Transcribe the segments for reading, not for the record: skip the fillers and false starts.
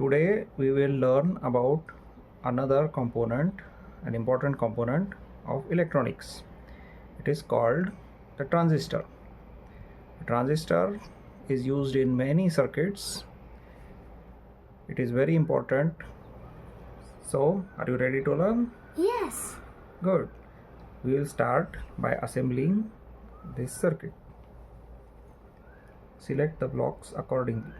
Today we will learn about another component, an important component of electronics. It is called the transistor. The transistor is used in many circuits. It is very important. So, are you ready to learn? Yes. Good. We will start by assembling this circuit. Select the blocks accordingly.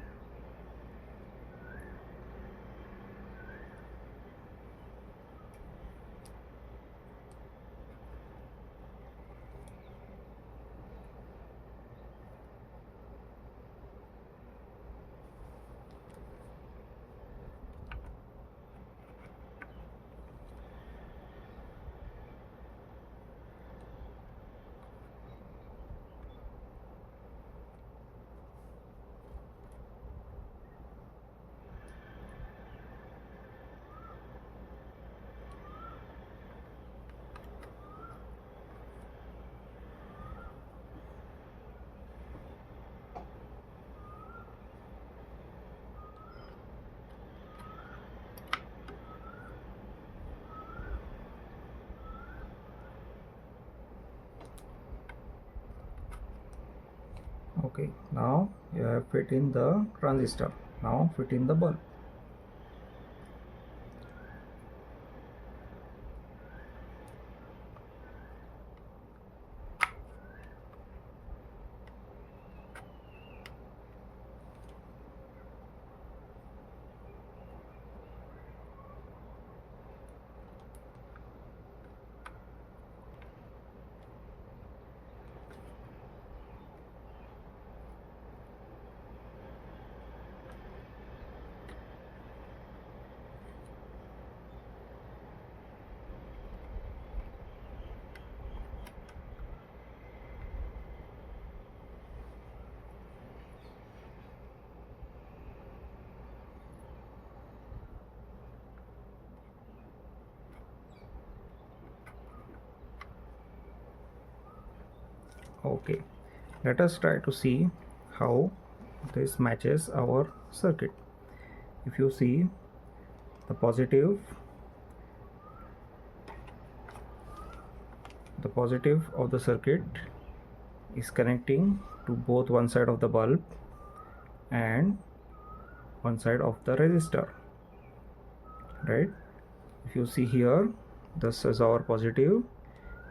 Okay, now you have fit in the transistor. Now fit in the bulb. Okay, let us try to see how this matches our circuit. If you see, the positive of the circuit is connecting to both one side of the bulb and one side of the resistor, right? If you see here, this is our positive,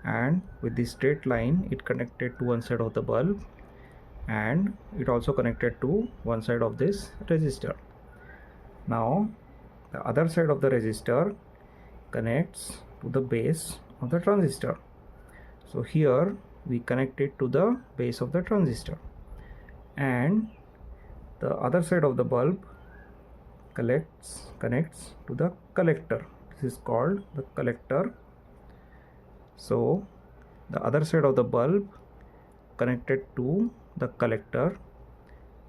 and with this straight line it connected to one side of the bulb and it also connected to one side of this resistor. Now the other side of the resistor connects to the base of the transistor. So here we connect it to the base of the transistor, and the other side of the bulb connects to the collector. This is called the collector. So the other side of the bulb connected to the collector,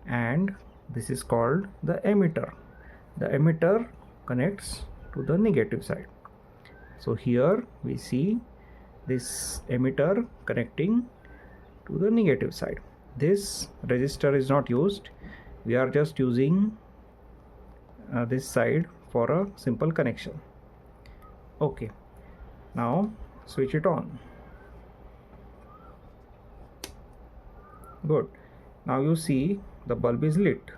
and this is called the emitter. The emitter connects to the negative side. So here we see this emitter connecting to the negative side. This resistor is not used. We are just using this side for a simple connection. Okay, now switch it on. Good. Now you see the bulb is lit.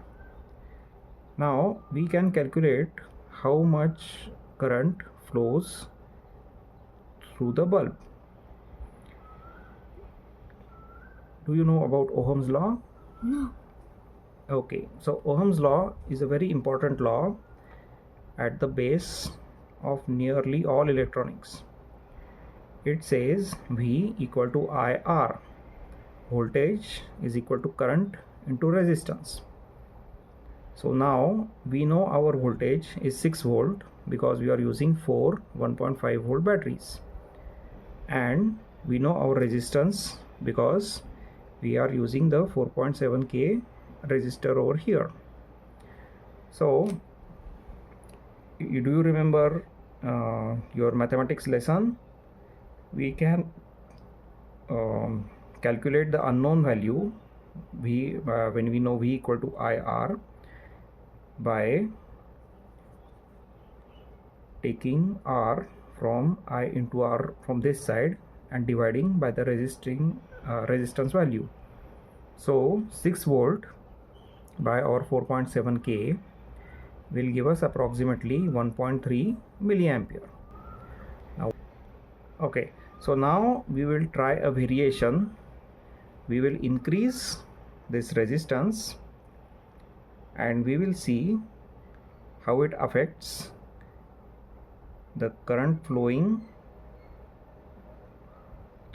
Now we can calculate how much current flows through the bulb. Do you know about Ohm's law? No. Okay, so Ohm's law is a very important law at the base of nearly all electronics. It says V equal to IR. Voltage is equal to current into resistance. So now we know our voltage is 6 volt because we are using 4 1.5 volt batteries, and we know our resistance because we are using the 4.7k resistor over here. So do you remember your mathematics lesson? We can calculate the unknown value V when we know V equal to IR by taking R from I into R from this side and dividing by the resistance value. So 6 volt by our 4.7K will give us approximately 1.3 milliampere. Okay, so now we will try a variation. We will increase this resistance and we will see how it affects the current flowing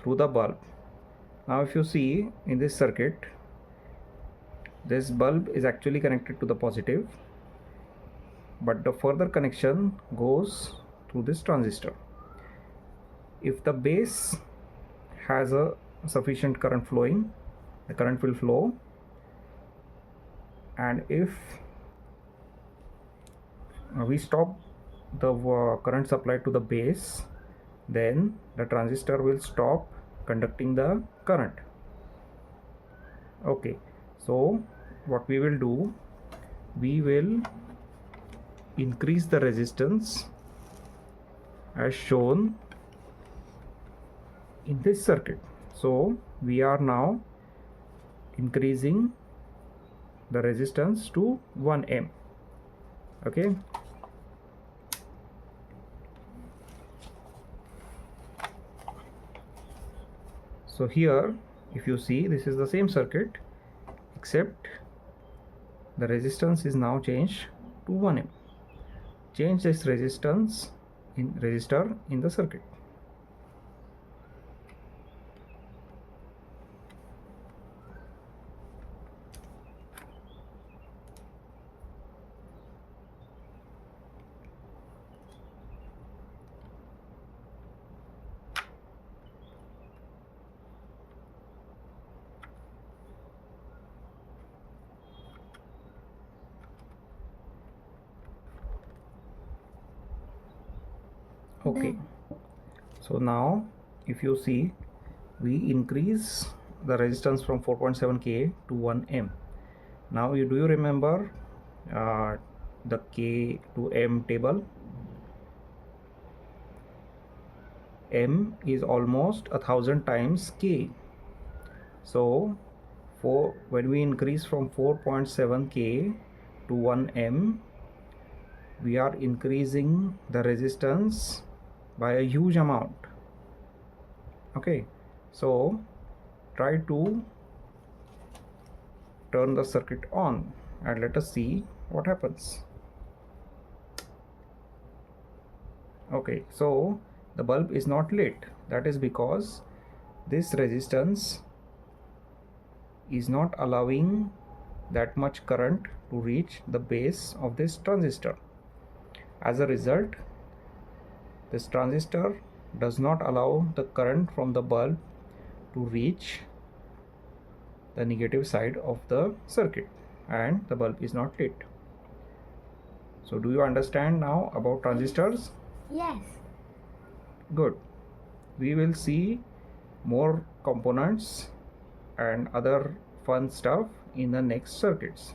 through the bulb. Now if you see in this circuit, this bulb is actually connected to the positive, but the further connection goes through this transistor. If the base has a sufficient current flowing, the current will flow, and if we stop the current supply to the base, then the transistor will stop conducting the current. Okay, so what we will do, we will increase the resistance as shown in this circuit. So we are now increasing the resistance to 1 ohm. Okay, so here if you see, this is the same circuit except the resistance is now changed to 1 ohm. Change this resistance in resistor in the circuit. Okay, so now if you see, we increase the resistance from 4.7K to 1 ohm. Now do you remember the K to M table? M is almost 1,000 times K. So when we increase from 4.7K to 1 ohm, we are increasing the resistance by a huge amount. Okay, so try to turn the circuit on and let us see what happens. Okay, so the bulb is not lit. That is because this resistance is not allowing that much current to reach the base of this transistor. As a result, this transistor does not allow the current from the bulb to reach the negative side of the circuit, and the bulb is not lit. So do you understand now about transistors? Yes. Good. We will see more components and other fun stuff in the next circuits.